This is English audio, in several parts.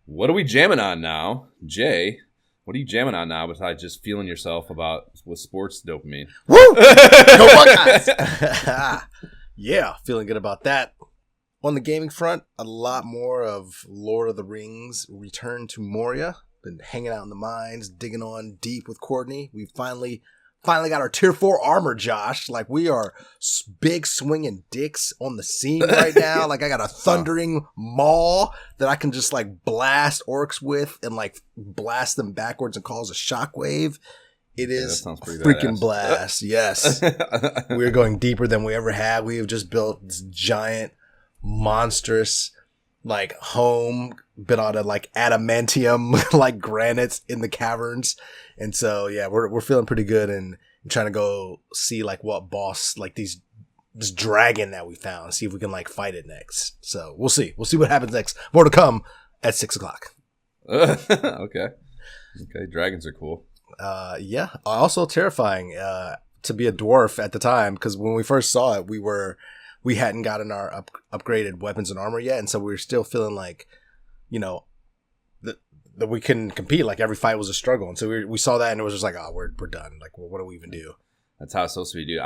What are we jamming on now? Jay, what are you jamming on now besides just feeling yourself with sports dopamine? Woo! Go Buckeyes! Yeah, feeling good about that. On the gaming front, a lot more of Lord of the Rings Return to Moria. Been hanging out in the mines, digging on deep with Courtney. We finally got our tier 4 armor, Josh. Like, we are big swinging dicks on the scene right now. Like, I got a thundering maul that I can just like blast orcs with and like blast them backwards and cause a shockwave. It is freaking blast. Yes. We're going deeper than we ever have. We have just built this giant, monstrous, like, home built out of like adamantium, like granites in the caverns. And so, yeah, we're feeling pretty good and trying to go see like what boss, like this dragon that we found, see if we can like fight it next. So we'll see what happens next. More to come at 6:00. Okay. Dragons are cool. Yeah. Also terrifying, to be a dwarf at the time. Cause when we first saw it, we hadn't gotten our upgraded weapons and armor yet. And so we were still feeling like, you know, that we couldn't compete. Like, every fight was a struggle. And so we saw that and it was just like, oh, we're done. Like, well, what do we even do? That's how it's supposed to be, dude.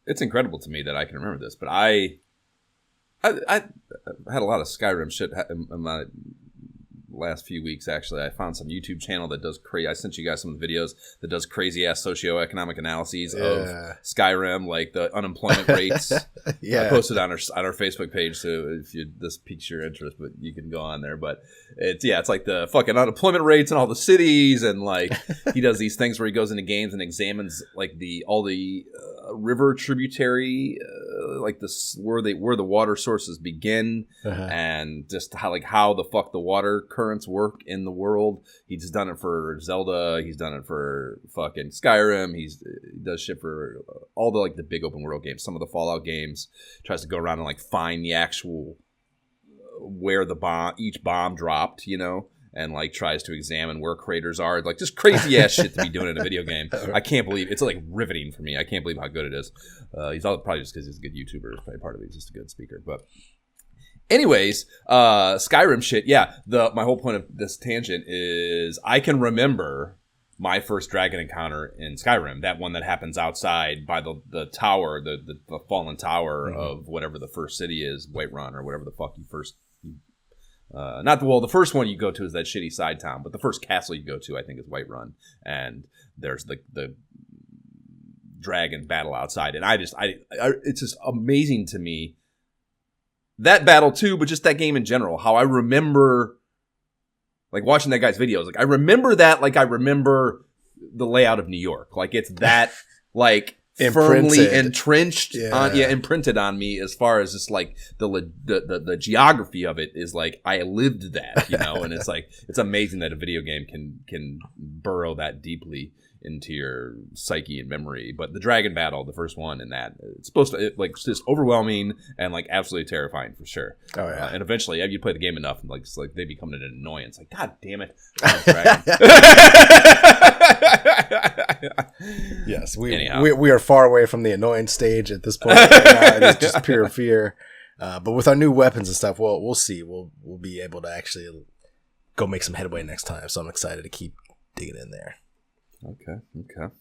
It's incredible to me that I can remember this, but I had a lot of Skyrim shit in my last few weeks. Actually, I found some YouTube channel that does crazy. I sent you guys some of the videos that does crazy ass socioeconomic analyses of Skyrim, like the unemployment rates. Yeah, I posted on our Facebook page, so if this piques your interest, but you can go on there. But it's like the fucking unemployment rates in all the cities, and like he does these things where he goes into games and examines like all the river tributary, like where the water sources begin, and just how the fuck the water currents work in the world. He's done it for Zelda. He's done it for fucking Skyrim. He does shit for all the like the big open world games. Some of the Fallout games. Tries to go around and like find the actual where each bomb dropped, you know, and like tries to examine where craters are. Like, just crazy ass shit to be doing in a video game. I can't believe it's like riveting for me. I can't believe how good it is. He's probably just because he's a good YouTuber. Probably part of it. He's just a good speaker, but. Anyways, Skyrim shit. Yeah, my whole point of this tangent is I can remember my first dragon encounter in Skyrim. That one that happens outside by the tower, the fallen tower of whatever the first city is, Whiterun or whatever the fuck you first. The first one you go to is that shitty side town, but the first castle you go to, I think, is Whiterun, and there's the dragon battle outside, and it's just amazing to me. That battle too, but just that game in general. How I remember, like, watching that guy's videos. Like, I remember that, like I remember the layout of New York. Like, it's that, like, firmly entrenched, imprinted on me. As far as just like the geography of it is, like, I lived that, you know. And it's like, it's amazing that a video game can burrow that deeply into your psyche and memory. But the dragon battle, the first one, and that it's supposed to it's just overwhelming and like absolutely terrifying for sure. Oh yeah. And eventually, you play the game enough, and like they become an annoyance. Like, God damn it, Yes, we are far away from the annoyance stage at this point. Right now. It is just pure fear. But with our new weapons and stuff, we'll see. We'll be able to actually go make some headway next time. So I'm excited to keep digging in there. Okay.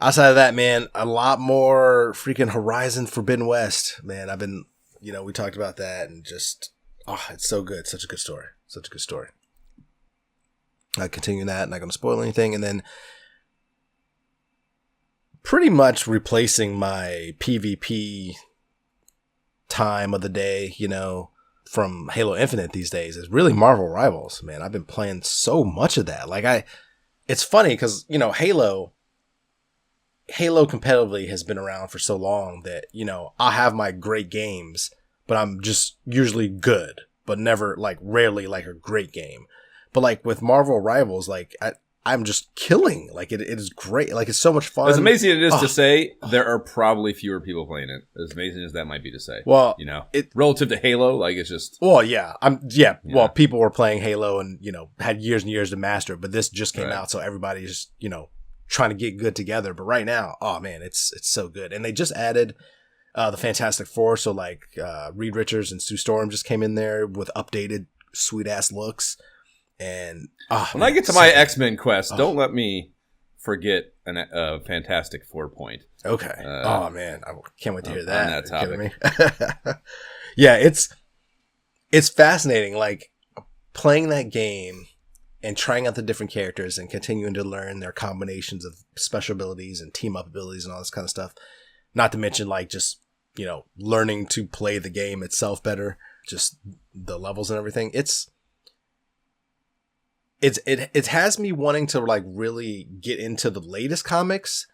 Outside of that, man, a lot more freaking Horizon Forbidden West. Man, I've been, we talked about that and just, it's so good. Such a good story. Continuing that, not going to spoil anything. And then pretty much replacing my PvP time of the day, from Halo Infinite these days is really Marvel Rivals. Man, I've been playing so much of that. Like, it's funny because, Halo competitively has been around for so long that, I have my great games, but I'm just usually good, but never, like, rarely, like, a great game. But, like, with Marvel Rivals, like, I'm just killing. Like, it is great. Like, it's so much fun. As amazing it is to say, there are probably fewer people playing it. As amazing as that might be to say. Well, relative to Halo, like, it's just. Well, yeah. Well, people were playing Halo and, had years and years to master it, but this just came out, so everybody's, trying to get good together. But right now, oh man, it's so good. And they just added the Fantastic Four. So like, Reed Richards and Sue Storm just came in there with updated sweet ass looks. And when I get to my X-Men quest, don't let me forget a Fantastic 4 point. Okay. Man, I can't wait to hear that. On that topic. Me? Yeah, it's fascinating. Like playing that game and trying out the different characters and continuing to learn their combinations of special abilities and team up abilities and all this kind of stuff. Not to mention like just, learning to play the game itself better, just the levels and everything. It has me wanting to like really get into the latest comics,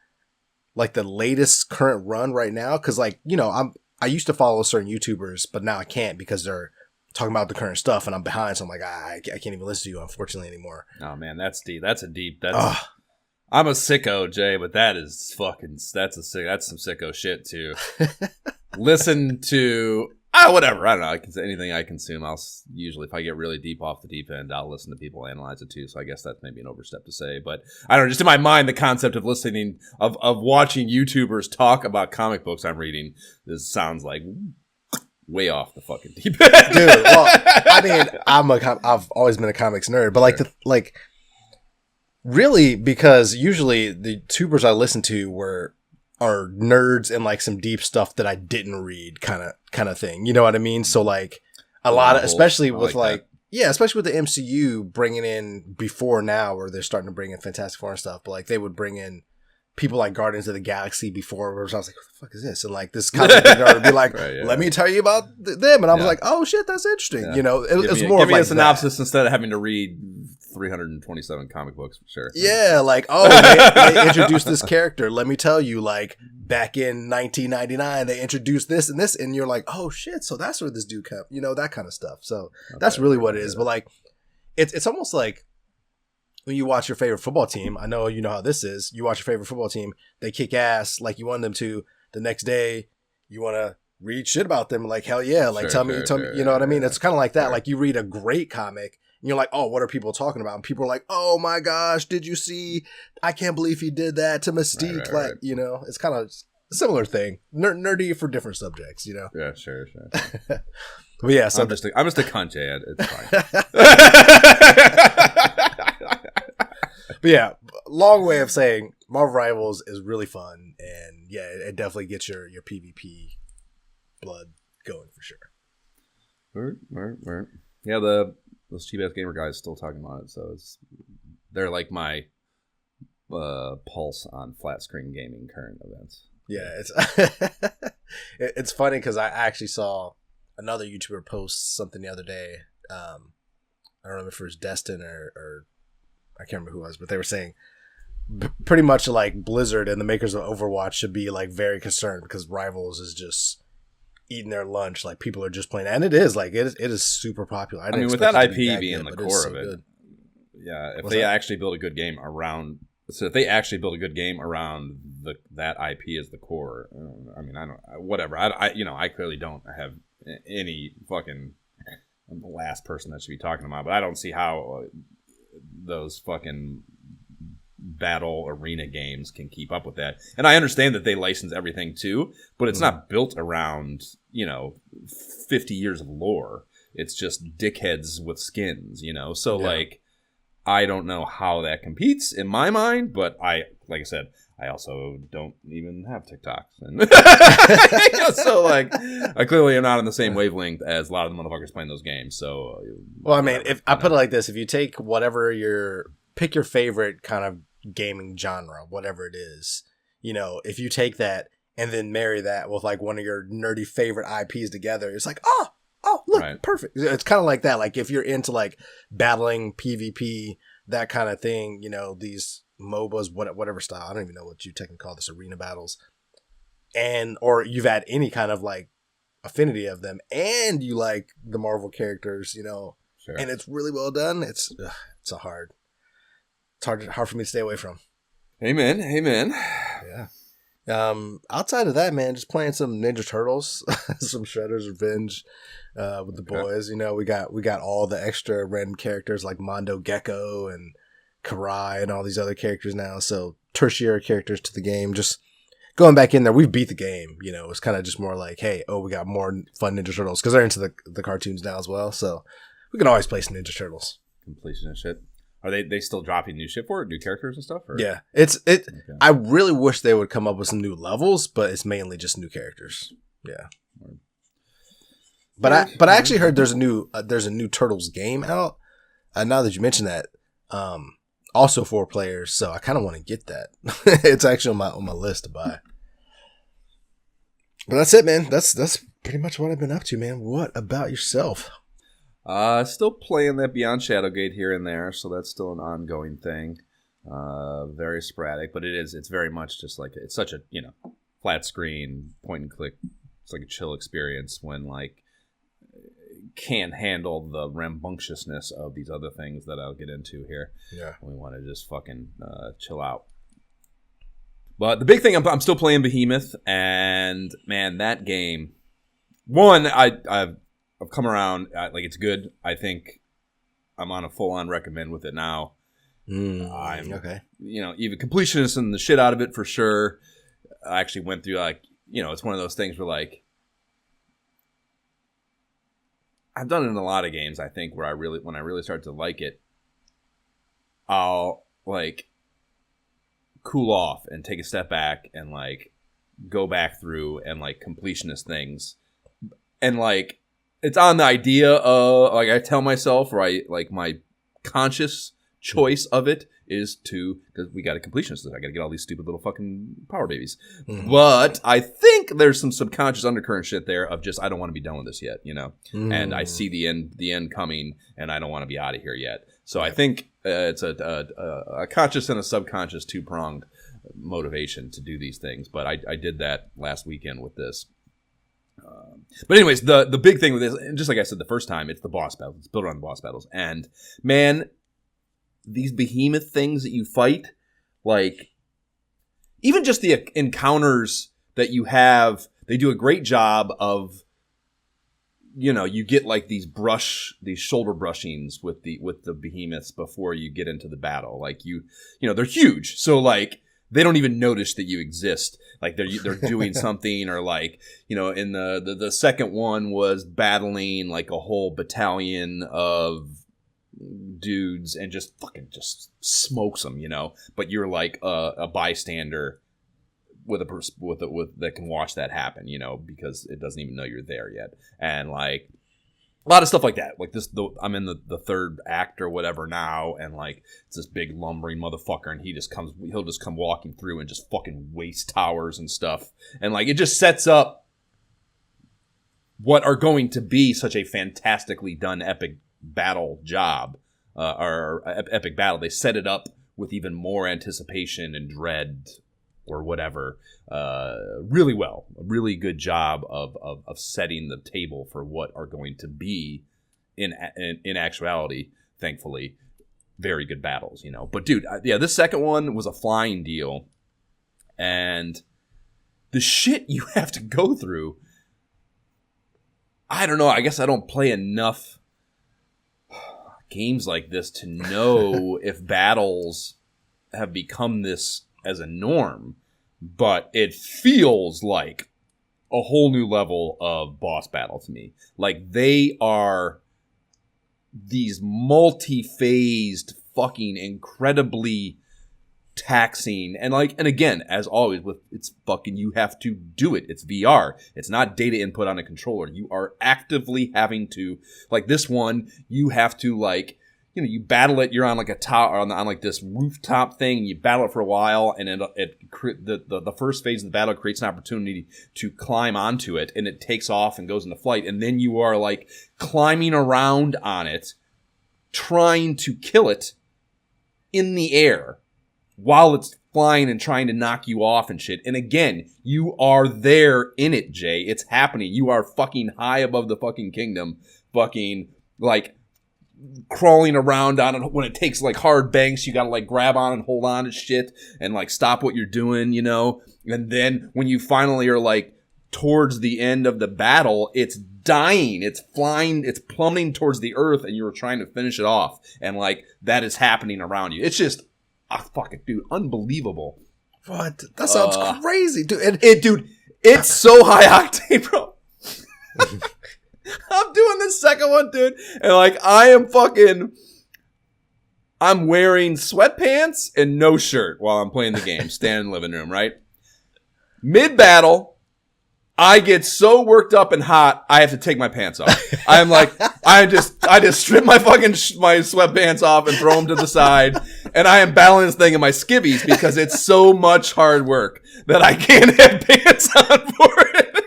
like the latest current run right now. Cause like, I used to follow certain YouTubers, but now I can't because they're talking about the current stuff and I'm behind. So I'm like, I can't even listen to you, unfortunately, anymore. Oh man, that's deep. I'm a sicko, Jay, but that's some sicko shit too. Listen to whatever. I don't know. Anything I consume, I'll usually, if I get really deep off the deep end, I'll listen to people analyze it too. So I guess that's maybe an overstep to say, but I don't know. Just in my mind, the concept of listening, of watching YouTubers talk about comic books I'm reading, this sounds like way off the fucking deep end. Dude, well, I mean, I've always been a comics nerd, but like really, because usually the tubers I listen to are nerds and like some deep stuff that I didn't read kind of thing. You know what I mean? So like a lot of, especially with especially with the MCU bringing in before now where they're starting to bring in Fantastic Four and stuff, but like they would bring in people like Guardians of the Galaxy before, where I was like, what the fuck is this? And like this comic nerd would be like, let me tell you about them. And I was like, oh shit, that's interesting. Yeah. It was more give of like a synopsis instead of having to read 327 comic books. Sure. Yeah. Like, they introduced this character. Let me tell you, like back in 1999, they introduced this and this. And you're like, oh shit. So that's where this dude came, that kind of stuff. So that's really what it is. But like, it's almost like, when you watch your favorite football team, I know you know how this is. You watch your favorite football team, they kick ass like you want them to. The next day, you want to read shit about them. Like, hell yeah. Like, tell me, you know what I mean? It's kind of like that. Like, you read a great comic, and you're like, oh, what are people talking about? And people are like, oh my gosh, did you see? I can't believe he did that to Mystique. Right. It's kind of a similar thing. Nerdy for different subjects, Yeah, sure. But yeah, so I'm just a cunt, Jay. It's fine. But yeah, long way of saying Marvel Rivals is really fun, and yeah, it definitely gets your PvP blood going for sure. Right. Yeah, those cheap ass gamer guys still talking about it, so they're like my pulse on flat screen gaming current events. Yeah, it's funny because I actually saw another YouTuber post something the other day. I don't remember if it was Destin or I can't remember who it was, but they were saying pretty much like Blizzard and the makers of Overwatch should be like very concerned because Rivals is just eating their lunch. Like people are just playing, and it is like it is super popular. I mean, with that IP being the core of it, yeah. If they actually build a good game around, that IP as the core, I mean, I don't, whatever. I clearly don't have any fucking. I'm the last person that should be talking about, but I don't see how those fucking battle arena games can keep up with that. And I understand that they license everything too, but it's not built around 50 years of lore. It's just dickheads with skins, so like I don't know how that competes in my mind, but like I said, I also don't even have TikToks. And so, like, I clearly am not on the same wavelength as a lot of the motherfuckers playing those games. So, well, I mean, if I put it like this, if you take pick your favorite kind of gaming genre, whatever it is, if you take that and then marry that with, like, one of your nerdy favorite IPs together, it's like, oh, look, right. Perfect. It's kind of like that. Like, if you're into, like, battling, PvP, that kind of thing, these MOBAs, whatever style. I don't even know what you technically call this, arena battles. Or you've had any kind of like affinity of them, and you like the Marvel characters, sure. And it's really well done. It's hard for me to stay away from. Amen. Yeah. Outside of that, man, just playing some Ninja Turtles, some Shredder's Revenge, with the boys. We got all the extra random characters like Mondo Gecko and Karai and all these other characters now, so tertiary characters to the game. Just going back in there, we've beat the game. It's kind of just more like, hey, we got more fun Ninja Turtles because they're into the cartoons now as well. So We can always play some Ninja Turtles. Completion and shit. Are they still dropping new shit for it? New characters and stuff? Or? Yeah. Okay. I really wish they would come up with some new levels, but it's mainly just new characters. Yeah. But I actually heard there's a new Turtles game out. Now that you mention that, also 4 players, so I kind of want to get that. It's actually on my list to buy. But that's it, man. That's pretty much what I've been up to, man. What about yourself? Still playing that Beyond Shadowgate here and there, so that's still an ongoing thing. Very sporadic, but it's very much just like, it's such a, flat screen, point and click. It's like a chill experience when, like, can't handle the rambunctiousness of these other things that I'll get into here. Yeah. We want to just fucking chill out. But the big thing, I'm still playing Behemoth, and man, that game, one, I've come around, like, it's good. I think I'm on a full-on recommend with it now. I'm, okay. Even completionist and the shit out of it for sure. I actually went through, like, it's one of those things where, like, I've done it in a lot of games, I think, where when I really start to like it, I'll, like, cool off and take a step back and, like, go back through and, like, completionist things. And, like, it's on the idea of, like, I tell myself, right, like, my conscious choice of it is because we got a completionist. I got to get all these stupid little fucking power babies. Mm-hmm. But I think there's some subconscious undercurrent shit there of just, I don't want to be done with this yet, And I see the end coming, and I don't want to be out of here yet. So I think it's a conscious and a subconscious 2-pronged motivation to do these things. But I did that last weekend with this. But anyways, the big thing with this, and just like I said the first time, it's the boss battles. It's built around the boss battles. And, man, these behemoth things that you fight, like, even just the encounters that you have, they do a great job of, you get, like, these shoulder brushings with the behemoths before you get into the battle. Like, they're huge. So, like, they don't even notice that you exist. Like, they're doing something, or, like, in the second one was battling, like, a whole battalion of dudes and just smokes them, but you're like a bystander with that can watch that happen, because it doesn't even know you're there yet. And, like, a lot of stuff like that. Like I'm in the third act or whatever now, and, like, it's this big lumbering motherfucker, and he'll just come walking through and just fucking waste towers and stuff. And, like, it just sets up what are going to be such a fantastically done epic battle job, or epic battle. They set it up with even more anticipation and dread or whatever, really well. A really good job of setting the table for what are going to be in actuality, thankfully, very good battles, But dude, this second one was a flying deal, and the shit you have to go through, I don't know. I guess I don't play enough games like this to know if battles have become this as a norm, but it feels like a whole new level of boss battle to me. Like, they are these multi-phased, fucking incredibly taxing, and again, as always, it's fucking, you have to do it. It's VR. It's not data input on a controller. You are actively having to, like, this one, you have to, like, you battle it. You're on, like, a tower, on like this rooftop thing, and you battle it for a while, and the first phase of the battle creates an opportunity to climb onto it, and it takes off and goes into flight, and then you are, like, climbing around on it, trying to kill it in the air while it's flying and trying to knock you off and shit. And again, you are there in it, Jay. It's happening. You are fucking high above the fucking kingdom, fucking, like, crawling around on it. When it takes, like, hard banks, you gotta, like, grab on and hold on to shit and, like, stop what you're doing, And then when you finally are, like, towards the end of the battle, it's dying. It's flying. It's plummeting towards the earth, and you're trying to finish it off. And, like, that is happening around you. It's just, fucking, dude, unbelievable. What? That sounds crazy, dude. Dude, it's so high octane, bro. I'm doing the second one, dude. And like, I'm wearing sweatpants and no shirt while I'm playing the game, standing in the living room, right? Mid-battle, I get so worked up and hot, I have to take my pants off. I'm like, I just strip my fucking my sweatpants off and throw them to the side. And I am battling this thing in my skivvies because it's so much hard work that I can't have pants on for it.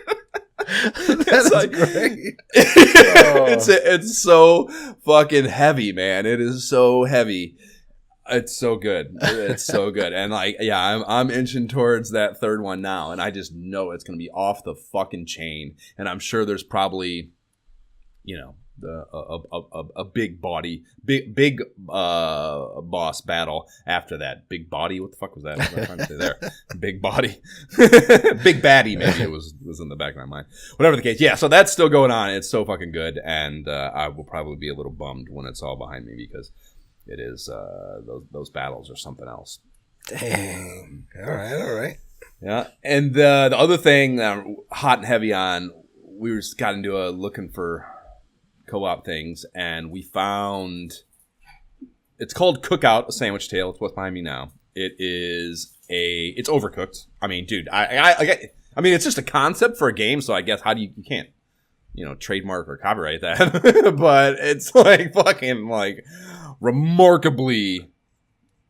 That's like, great. It's so fucking heavy, man. It is so heavy. It's so good. It's so good. And like, yeah, I'm inching towards that third one now, and I just know it's gonna be off the fucking chain. And I'm sure there's probably, you know, a big boss battle after that. Big body. What the fuck was that? What was I trying to say there? Big body. Big baddie. Maybe it was in the back of my mind. Whatever the case. Yeah. So that's still going on. It's so fucking good, and I will probably be a little bummed when it's all behind me because it is those battles are something else. Dang. All right. Yeah. And the other thing that I'm hot and heavy on, we just got into looking for co-op things, and we found it's called Cookout, a sandwich tale. It's what's behind me now. It's Overcooked. I mean, dude, I mean, it's just a concept for a game, so I guess you can't, you know, trademark or copyright that, but it's like fucking like remarkably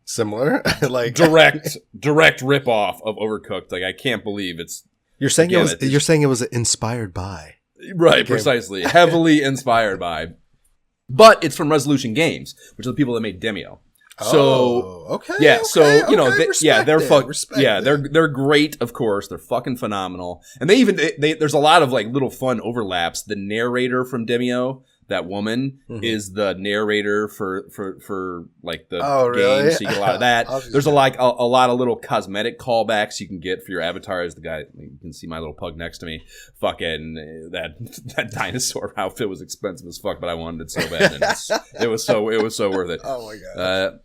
similar, like direct ripoff of Overcooked. Like, I can't believe it's. You're saying it was inspired by. Right, precisely. Heavily inspired by. But it's from Resolution Games, which are the people that made Demio. So, okay. Yeah, okay, so, you know, they're they're great, of course. They're fucking phenomenal. And there's a lot of like little fun overlaps. The narrator from Demio, that woman, is the narrator for like the game, so you get a lot of that. There's a lot of little cosmetic callbacks you can get for your avatar. As the guy, you can see my little pug next to me. Fucking that dinosaur outfit was expensive as fuck, but I wanted it so bad, and it was so worth it. Oh my god.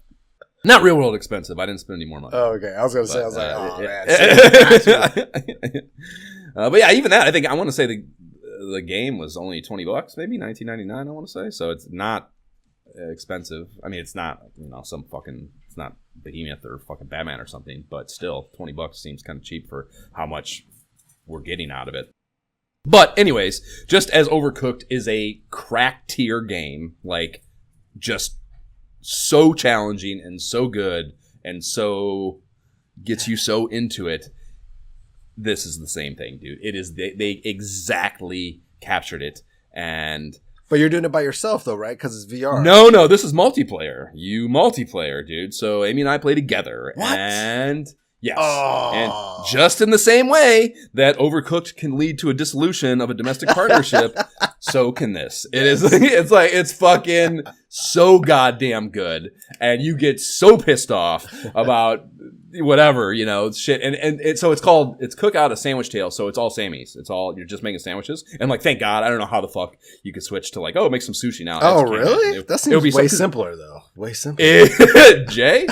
Not real world expensive. I didn't spend any more money. Oh, okay. I was gonna say, oh man. But yeah, even that, I want to say the game was only $20, maybe $19.99. I want to say, so it's not expensive. I mean, it's not, you know, it's not Behemoth or fucking Batman or something, but still, $20 seems kind of cheap for how much we're getting out of it. But anyways, just as Overcooked is a crack tier game, like just so challenging and so good and so gets you so into it. This is the same thing, dude. It is they exactly captured it, but you're doing it by yourself though, right? Because it's VR. No, this is multiplayer. Multiplayer, dude. So Amy and I play together. What? And yes, and just in the same way that Overcooked can lead to a dissolution of a domestic partnership, so can this. It's fucking so goddamn good, and you get so pissed off about whatever, you know, shit. And so it's Cookout, a sandwich tale. So it's all Sammy's. It's all, you're just making sandwiches. And like, thank God, I don't know how the fuck you could switch to like, make some sushi now. Oh, really? That seems way simpler though. Way simpler. Jay?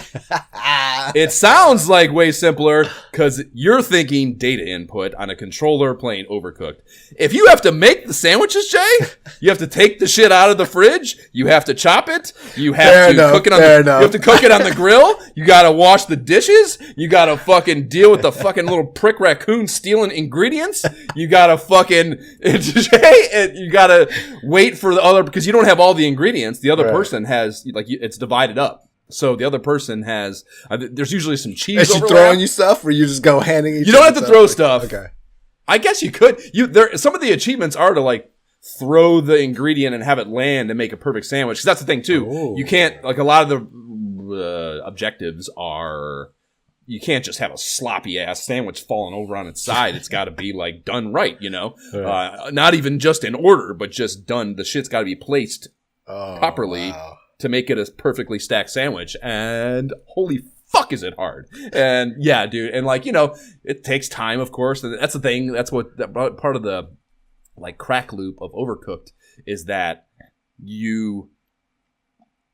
It sounds like way simpler because you're thinking data input on a controller playing Overcooked. If you have to make the sandwiches, Jay, you have to take the shit out of the fridge. You have to chop it. You have to cook it you have to cook it on the grill. You got to wash the dishes. You got to fucking deal with the fucking little prick raccoon stealing ingredients. You got to fucking, you got to wait for the other, because you don't have all the ingredients. The other person has, like, it's divided up. So the other person has, there's usually some cheese. Is she throwing you stuff, or you just go handing each? You don't have to throw stuff. Okay. I guess you could. Some of the achievements are to like throw the ingredient and have it land and make a perfect sandwich. Because that's the thing too. Ooh. You can't, like, a lot of the objectives are, you can't just have a sloppy ass sandwich falling over on its side. It's got to be like done right, you know. Not even just in order, but just done. The shit's got to be placed properly. Wow. To make it a perfectly stacked sandwich, and holy fuck is it hard. And yeah, dude, and like, you know, it takes time, of course, and that's the thing. That's what part of the like crack loop of Overcooked is, that you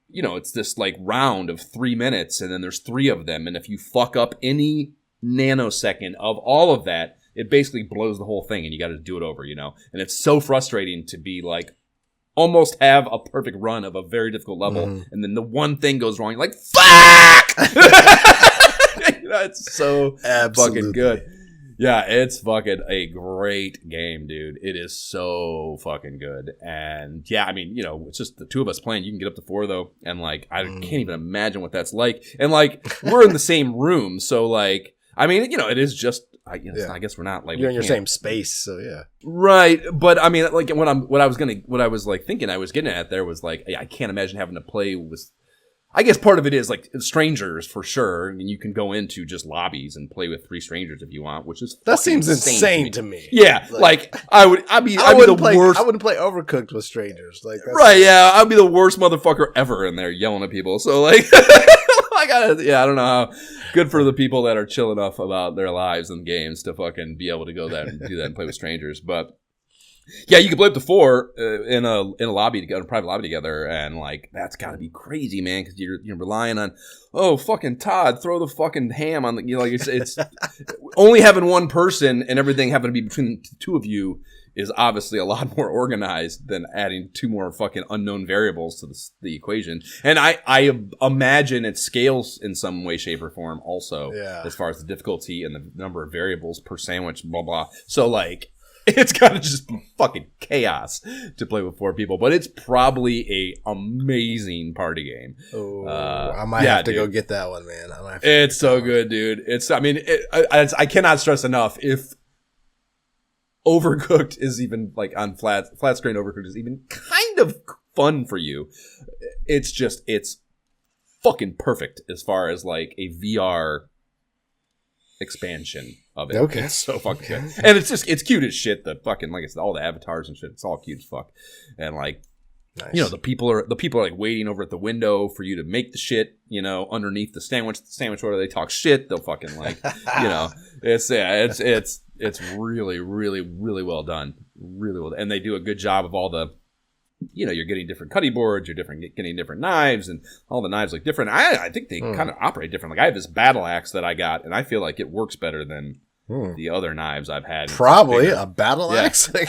know, it's this like round of 3 minutes, and then there's 3 of them, and if you fuck up any nanosecond of all of that, it basically blows the whole thing and you got to do it over, and it's so frustrating to be like, almost have a perfect run of a very difficult level, and then the one thing goes wrong, you're like, fuck! It's so fucking good. Yeah, it's fucking a great game, dude. It is so fucking good. And yeah, I mean, it's just the two of us playing. You can get up to 4 though. And like, I can't even imagine what that's like. And like, we're in the same room. So like, I mean, it is just, I guess we're not like, you're in your same space. So yeah. Right. But I mean, like what I was like thinking I was getting at there was like, I can't imagine having to play with, I guess part of it is like strangers for sure, and you can go into just lobbies and play with 3 strangers if you want, which is that seems insane to me. Yeah, like I'd be the worst. I wouldn't play Overcooked with strangers, like right. Yeah, I'd be the worst motherfucker ever in there yelling at people. So like, I don't know how good for the people that are chill enough about their lives and games to fucking be able to go there and do that and play with strangers, but. Yeah, you can play up to 4 in a lobby together, a private lobby together, and like that's got to be crazy, man, because you're relying on, fucking Todd, throw the fucking ham on the, like it's only having one person and everything having to be between the 2 of you is obviously a lot more organized than adding 2 more fucking unknown variables to the equation. And I imagine it scales in some way, shape, or form also, as far as the difficulty and the number of variables per sandwich, blah blah. So like. It's got to just be fucking chaos to play with 4 people, but it's probably a amazing party game. Oh, I might have to go get that one, man. It's so good, dude. I cannot stress enough, if Overcooked is even like on flat screen Overcooked is even kind of fun for you. It's fucking perfect as far as like a VR expansion of it. Okay. It's so fucking good. And it's cute as shit. The fucking, like, it's all the avatars and shit. It's all cute as fuck. And like, nice. The people are like waiting over at the window for you to make the shit, underneath the sandwich order. They talk shit. They'll fucking like, it's really, really, really well done. Really well done. And they do a good job of all the, you're getting different cutting boards, getting different knives, and all the knives look different. I think they kind of operate different. Like I have this battle axe that I got, and I feel like it works better than the other knives I've had. Probably a battle axe. but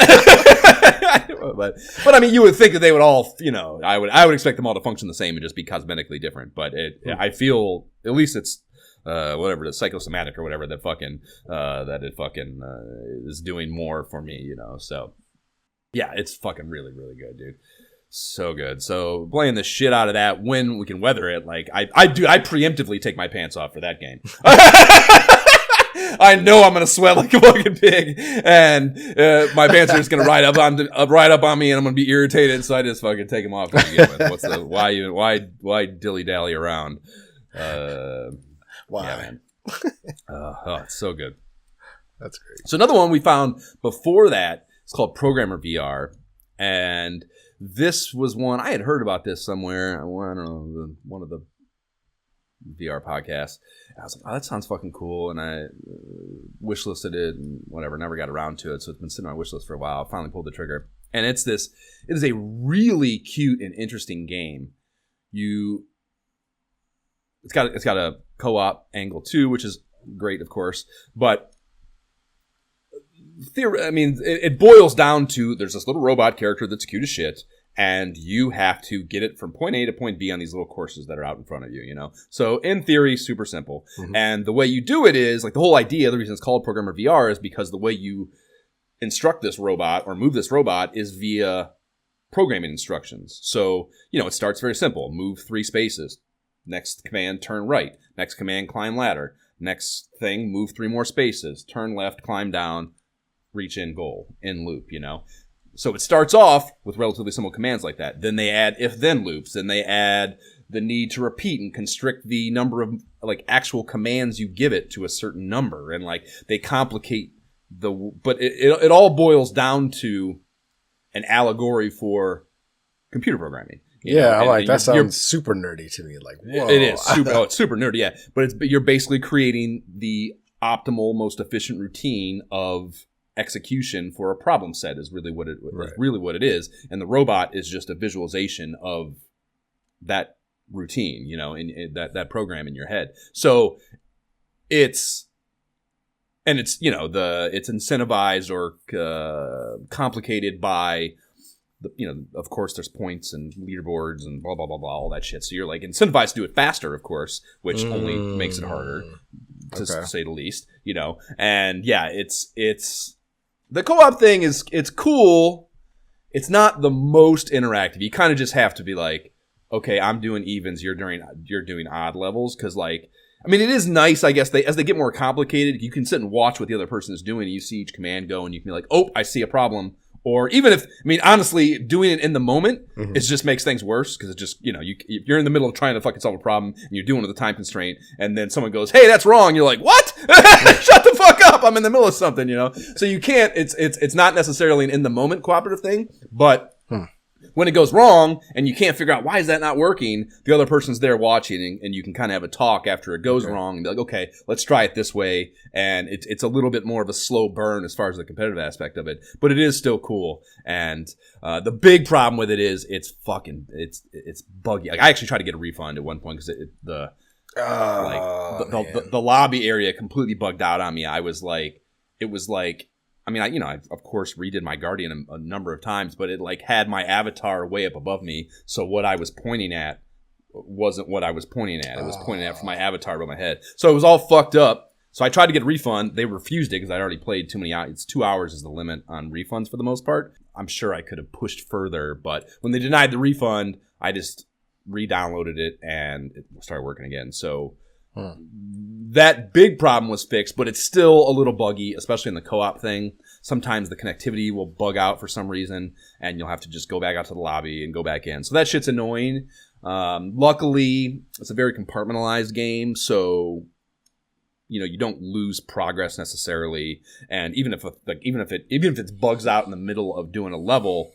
I mean, you would think that they would all, I would expect them all to function the same and just be cosmetically different. But I feel at least it's whatever, the psychosomatic or whatever that fucking is doing more for me. So. Yeah, it's fucking really, really good, dude. So good. So playing the shit out of that when we can weather it, like I preemptively take my pants off for that game. I know I'm gonna sweat like a fucking pig, and my pants are just gonna ride up on me, and I'm gonna be irritated. So I just fucking take them off to begin with. Why dilly dally around? Why? Yeah, man. It's so good. That's great. So another one we found before that. It's called Programmer VR, and this was one I had heard about this somewhere. I don't know, one of the VR podcasts. I was like, "Oh, that sounds fucking cool," and I wishlisted it and whatever. Never got around to it, so it's been sitting on my wishlist for a while. I finally pulled the trigger, and it is a really cute and interesting game. It's got a co-op angle too, which is great, of course, but. It boils down to there's this little robot character that's cute as shit, and you have to get it from point A to point B on these little courses that are out in front of you, So in theory, super simple. Mm-hmm. And the way you do it is, like the whole idea, the reason it's called Programmer VR is because the way you instruct this robot or move this robot is via programming instructions. So, it starts very simple. Move 3 spaces. Next command, turn right. Next command, climb ladder. Next thing, move 3 more spaces. Turn left, climb down. Reach in goal in loop, So it starts off with relatively simple commands like that. Then they add if-then loops. Then they add the need to repeat and constrict the number of like actual commands you give it to a certain number. And like they complicate but it all boils down to an allegory for computer programming. That sounds super nerdy to me. Like, whoa. It is super. It's super nerdy, yeah. But you're basically creating the optimal, most efficient routine of execution for a problem set is really what it is, and the robot is just a visualization of that routine, in that program in your head. So it's and it's it's incentivized or complicated by of course there's points and leaderboards and blah blah blah blah all that shit. So you're like incentivized to do it faster, of course, which only makes it harder to say the least. And yeah, it's the co-op thing it's cool. It's not the most interactive. You kind of just have to be like, okay, I'm doing evens, you're doing odd levels, because like, I mean, it is nice, I guess, as they get more complicated, you can sit and watch what the other person is doing, and you see each command go, and you can be like, oh, I see a problem. Or even if, I mean, honestly, doing it in the moment, it just makes things worse, because it just, you're in the middle of trying to fucking solve a problem, and you're doing it with a time constraint, and then someone goes, hey, that's wrong. You're like, what? Shut the fuck up. I'm in the middle of something, So you can't, it's not necessarily an in the moment cooperative thing, but when it goes wrong and you can't figure out why is that not working, the other person's there watching, and you can kind of have a talk after it goes wrong and be like, okay, let's try it this way. And it's a little bit more of a slow burn as far as the competitive aspect of it, but it is still cool. And the big problem with it is it's buggy. Like, I actually tried to get a refund at one point because the lobby area completely bugged out on me. It was like, I mean, I of course redid my Guardian a number of times, but it like had my avatar way up above me, so what I was pointing at wasn't what I was pointing at. It was pointing at from my avatar above my head, so it was all fucked up. So I tried to get a refund. They refused it because I'd already played too many hours. It's 2 hours is the limit on refunds for the most part. I'm sure I could have pushed further, but when they denied the refund, I just re-downloaded it and it started working again. So that big problem was fixed, but it's still a little buggy, especially in the co-op thing. Sometimes the connectivity will bug out for some reason, and you'll have to just go back out to the lobby and go back in. So that shit's annoying. Luckily, it's a very compartmentalized game, so you don't lose progress necessarily. And even if it bugs out in the middle of doing a level,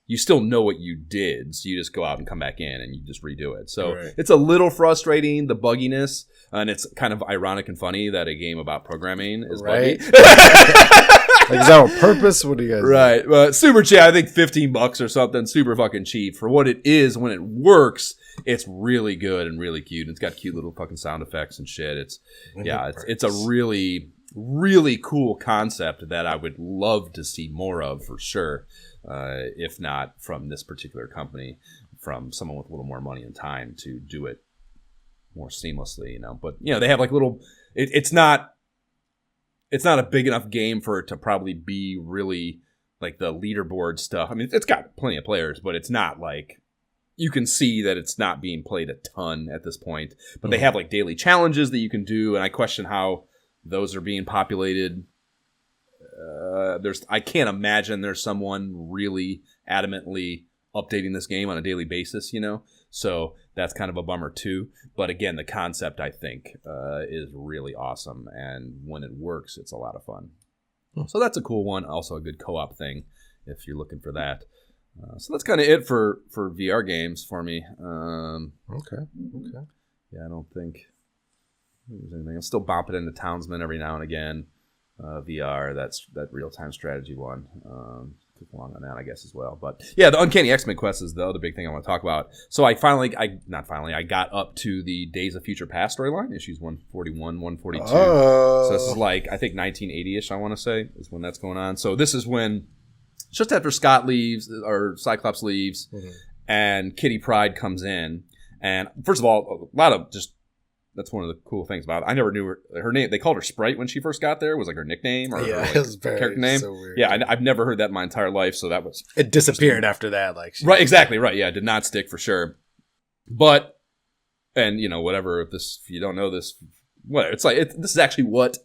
you still know what you did, so you just go out and come back in and you just redo it. So It's a little frustrating, the bugginess, and it's kind of ironic and funny that a game about programming is buggy. Like, is that on purpose? What do you guys do? Right. But super cheap, I think $15 or something, super fucking cheap. For what it is, when it works, it's really good and really cute. It's got cute little fucking sound effects and shit. It's a really, really cool concept that I would love to see more of for sure. If not from this particular company, from someone with a little more money and time to do it more seamlessly, But they have like little. It's not a big enough game for it to probably be really like the leaderboard stuff. I mean, it's got plenty of players, but it's not like, you can see that it's not being played a ton at this point. But they have like daily challenges that you can do, and I question how those are being populated. I can't imagine there's someone really adamantly updating this game on a daily basis, So that's kind of a bummer too. But again, the concept, I think, is really awesome, and when it works, it's a lot of fun. So that's a cool one. Also a good co-op thing if you're looking for that. So that's kind of it for VR games for me. Okay. Yeah, I don't think there's anything. I'm still bopping into Townsman every now and again. VR, that real-time strategy one. Took along on that, I guess, as well. But yeah, the Uncanny X-Men quest is the other big thing I want to talk about. So I got up to the Days of Future Past storyline, issues 141, 142. So this is like, I think 1980-ish, I want to say, is when that's going on. So this is when, just after Scott leaves, or Cyclops leaves, and Kitty Pryde comes in. And first of all, a lot of just, that's one of the cool things about it. I never knew her name. They called her Sprite when she first got there. It was like her nickname or her, like, it was character name. So weird. Yeah, I've never heard that in my entire life. So that was, it disappeared after that. Like, right, exactly, right. Yeah, it did not stick for sure. But, and whatever. If you don't know this, whatever. It's like this is actually what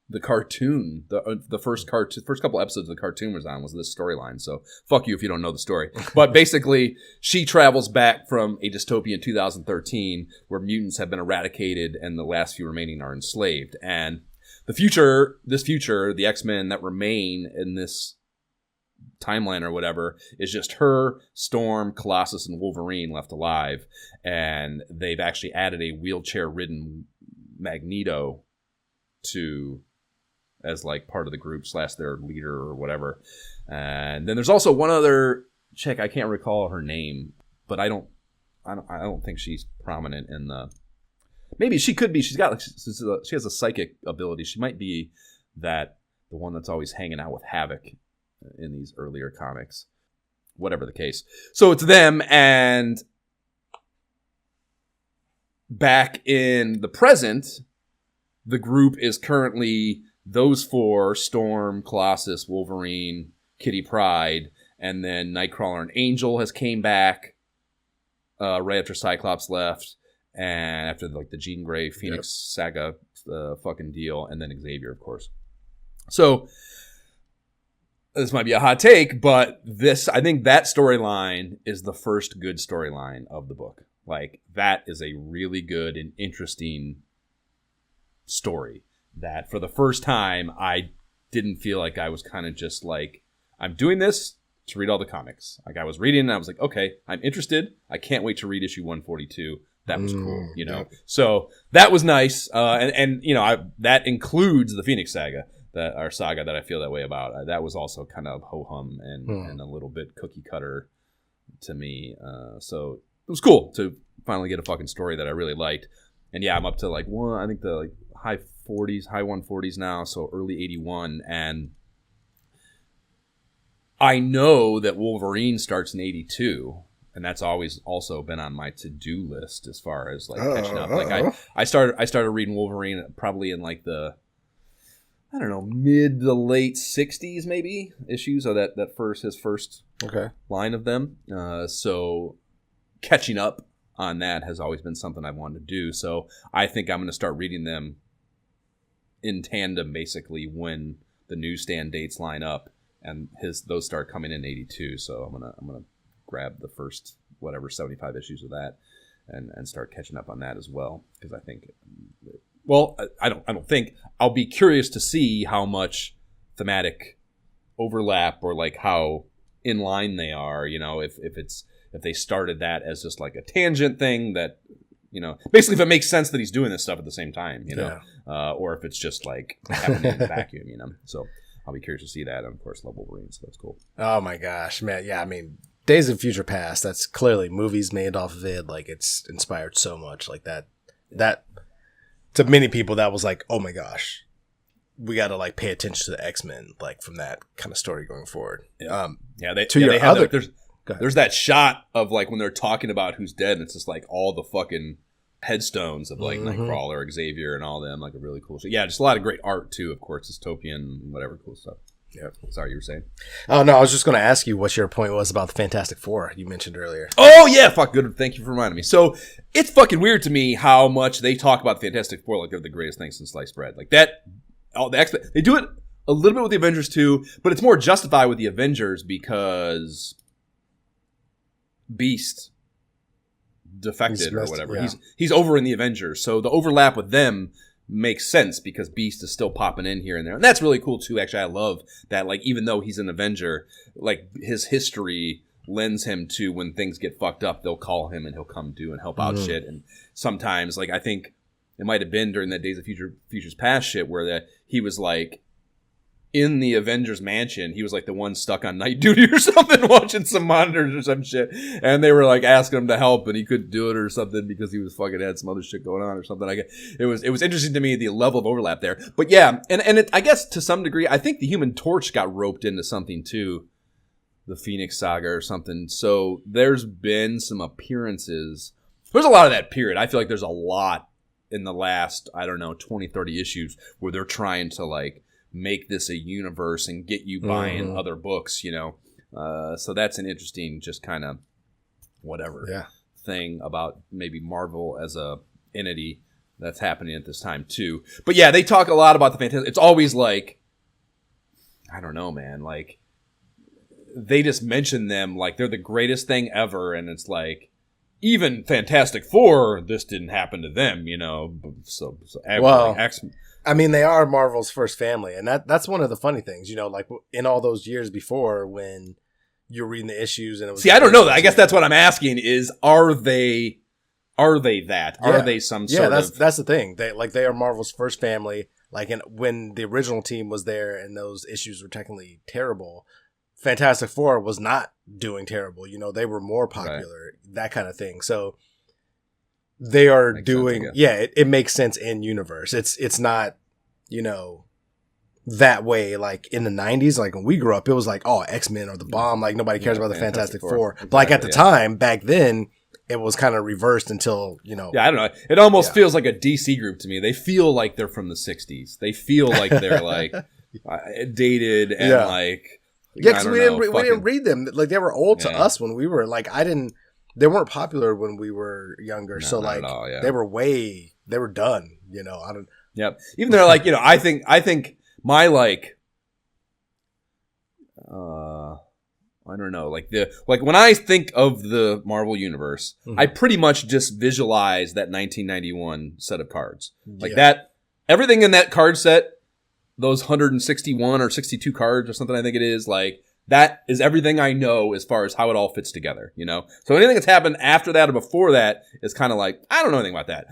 the cartoon, the first couple episodes of the cartoon was this storyline. So fuck you if you don't know the story. But basically, she travels back from a dystopia in 2013 where mutants have been eradicated and the last few remaining are enslaved. And the future, the X-Men that remain in this timeline or whatever, is just her, Storm, Colossus, and Wolverine left alive. And they've actually added a wheelchair-ridden Magneto as like part of the group / their leader or whatever. And then there's also one other chick, I can't recall her name, but I don't think she's prominent in the, maybe she could be. She has a psychic ability. She might be that the one that's always hanging out with Havoc in these earlier comics. Whatever the case. So it's them, and back in the present, the group is currently those four: Storm, Colossus, Wolverine, Kitty Pryde, and then Nightcrawler and Angel has came back right after Cyclops left, and after like the Jean Grey Phoenix saga fucking deal, and then Xavier, of course. So this might be a hot take, but I think that storyline is the first good storyline of the book. Like, that is a really good and interesting story that for the first time I didn't feel like I was kind of just like, I'm doing this to read all the comics. Like, I was reading and I was like, okay, I'm interested. I can't wait to read issue 142. That was cool, you know? Yeah. So that was nice. And you know, that includes the Phoenix saga. Our saga that I feel that way about. That was also kind of ho-hum and a little bit cookie cutter to me. So it was cool to finally get a fucking story that I really liked. And yeah, I'm up to like I think the like high 140s now, so early 81. And I know that Wolverine starts in 82. And that's always also been on my to-do list as far as like catching up. Like I started reading Wolverine probably in like the, I don't know, mid to late 60s maybe issues of his first line of them. So catching up on that has always been something I've wanted to do. So I think I'm going to start reading them in tandem basically when the newsstand dates line up, and those start coming in 82. So I'm gonna grab the first 75 issues of that and start catching up on that as well, because I think. Well, I don't think. I'll be curious to see how much thematic overlap or like how in line they are. You know, if they started that as just like a tangent thing that, you know, basically if it makes sense that he's doing this stuff at the same time, you know, or if it's just like happening in the vacuum, you know. So I'll be curious to see that, and of course, love Wolverine, so that's cool. Oh my gosh, man! Yeah, I mean, Days of Future Past. That's clearly movies made off of it. Like, it's inspired so much. Like that. To many people, that was like, oh my gosh, we got to like pay attention to the X-Men, like from that kind of story going forward. There's that shot of like when they're talking about who's dead, and it's just like all the fucking headstones of like Nightcrawler, Xavier, and all them, like a really cool shit. Yeah, just a lot of great art too, of course, dystopian, whatever cool stuff. Yeah. Sorry, you were saying? Oh, no, I was just going to ask you what your point was about the Fantastic Four you mentioned earlier. Oh, yeah. Fuck, good. Thank you for reminding me. So it's fucking weird to me how much they talk about the Fantastic Four like they're the greatest thing since sliced bread. Like that, they do it a little bit with the Avengers too, but it's more justified with the Avengers because Beast defected or whatever. Yeah. He's over in the Avengers. So the overlap with them makes sense because Beast is still popping in here and there. And that's really cool too. Actually, I love that, like, even though he's an Avenger, like his history lends him to when things get fucked up, they'll call him and he'll come do and help out shit. And sometimes, like, I think it might have been during that Days of Futures Past shit where he was like in the Avengers mansion, he was like the one stuck on night duty or something, watching some monitors or some shit, and they were like asking him to help, and he couldn't do it or something because he was fucking had some other shit going on or something. It was interesting to me, the level of overlap there. But yeah, and I guess to some degree, I think the Human Torch got roped into something too, the Phoenix Saga or something. So there's been some appearances. There's a lot of that period. I feel like there's a lot in the last, I don't know, 20, 30 issues where they're trying to like make this a universe and get you buying other books, you know. So that's an interesting just kind of whatever thing about maybe Marvel as a entity that's happening at this time too. But yeah, they talk a lot about the Fantastic. It's always like, I don't know, man, like they just mention them like they're the greatest thing ever, and it's like even Fantastic Four, this didn't happen to them, you know. So well, like, I mean, they are Marvel's first family, and that's one of the funny things, you know, like in all those years before when you're reading the issues and it was. See, I don't know. I guess that's what I'm asking is, are they that? Yeah. Are they some sort of... that's the thing. They are Marvel's first family. Like, when the original team was there and those issues were technically terrible, Fantastic Four was not doing terrible. You know, they were more popular, that kind of thing. So they are makes doing, sense, it makes sense in universe. It's not, you know, that way, like in the 90s, like when we grew up, it was like, oh, X-Men are the bomb. Like nobody cares about the Fantastic Four. But like at the time, back then, it was kind of reversed until, you know. Yeah, I don't know. It almost feels like a DC group to me. They feel like they're from the 60s. They feel like they're like dated and like. Yeah, because we didn't read them. Like they were old to us when we were like, they weren't popular when we were younger. No, so like they were done, you know. I don't. Yep. Even though like, you know, I think my like, I don't know, like when I think of the Marvel universe, I pretty much just visualize that 1991 set of cards, like that. Everything in that card set, those 161 or 62 cards or something, I think it is, like that is everything I know as far as how it all fits together, you know. So anything that's happened after that or before that is kind of like I don't know anything about that,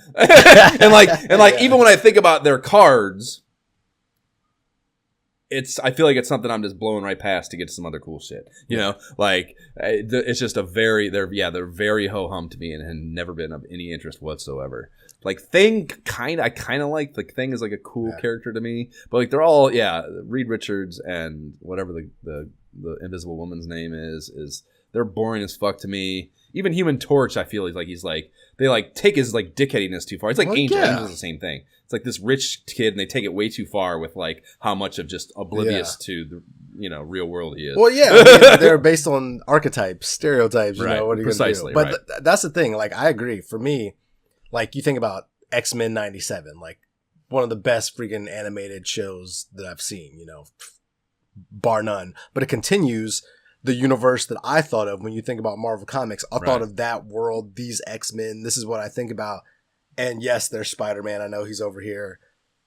and like even when I think about their cards. I feel like it's something I'm just blowing right past to get to some other cool shit. You know, like it's just they're very ho-hum to me and have never been of any interest whatsoever. Like Thing, I kind of like. Like Thing is like a cool character to me, but like they're all Reed Richards and whatever the Invisible Woman's name is they're boring as fuck to me. Even Human Torch, I feel he's like they like take his like dickheadiness too far. It's like Angel. Angel's the same thing. It's like this rich kid, and they take it way too far with like how much of just oblivious to the real world he is. Well, yeah, I mean, they're based on archetypes, stereotypes. You know, what are you gonna do? But that's the thing. Like, I agree. For me, like you think about X-Men '97, like one of the best freaking animated shows that I've seen. You know, bar none. But it continues the universe that I thought of when you think about Marvel Comics. I thought of that world, these X-Men. This is what I think about. And yes, there's Spider-Man. I know he's over here.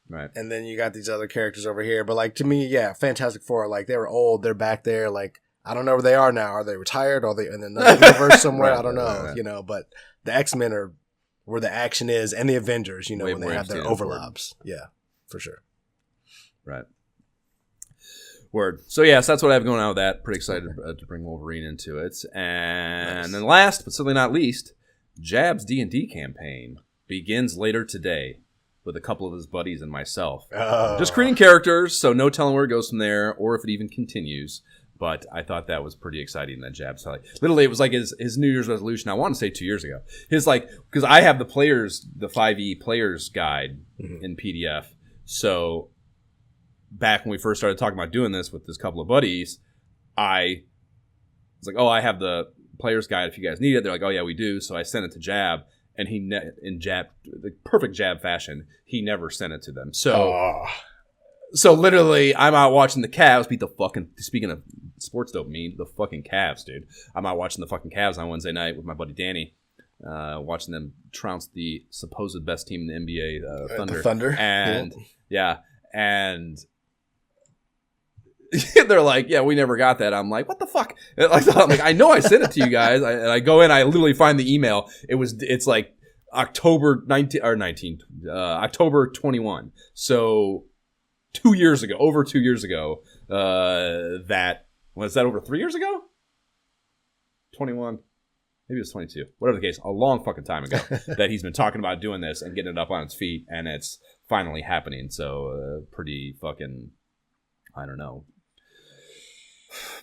Right. And then you got these other characters over here. But like to me, Fantastic Four, like they were old. They're back there. Like I don't know where they are now. Are they retired? Are they in another universe somewhere? I don't know. You know, but the X-Men are where the action is, and the Avengers, you know, when they have their overlaps. Yeah, for sure. Right. Word. So yes, that's what I have going on with that. Pretty excited to bring Wolverine into it. And then last, but certainly not least, Jab's D&D campaign begins later today with a couple of his buddies and myself. Just creating characters, so no telling where it goes from there or if it even continues. But I thought that was pretty exciting that Jab's like literally it was like his New Year's resolution. I want to say 2 years ago. His like because I have the 5e players guide in PDF. So back when we first started talking about doing this with this couple of buddies, I was like, oh, I have the player's guide if you guys need it. They're like, oh yeah, we do. So I sent it to Jab. And he in Jab, the perfect Jab fashion, he never sent it to them. So, so literally, I'm out watching the Cavs beat the fucking. Speaking of sports dopamine, the fucking Cavs, dude. I'm out watching the fucking Cavs on Wednesday night with my buddy Danny, watching them trounce the supposed best team in the NBA, Thunder. The Thunder, and and. They're like, yeah, we never got that. I'm like, what the fuck? I'm like, I know I sent it to you guys. And I go in, I literally find the email. It's like October 21. So 2 years ago, over 2 years ago, that was that over 3 years ago? 21. Maybe it was 22. Whatever the case, a long fucking time ago that he's been talking about doing this and getting it up on its feet, and it's finally happening. So pretty fucking, I don't know,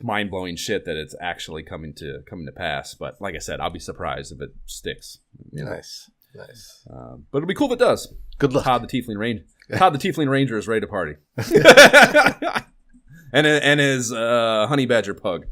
mind-blowing shit that it's actually coming to pass. But like I said, I'll be surprised if it sticks. You know? Nice. But it'll be cool if it does. Good luck. Todd the Tiefling Ranger is ready to party. and his honey badger pug.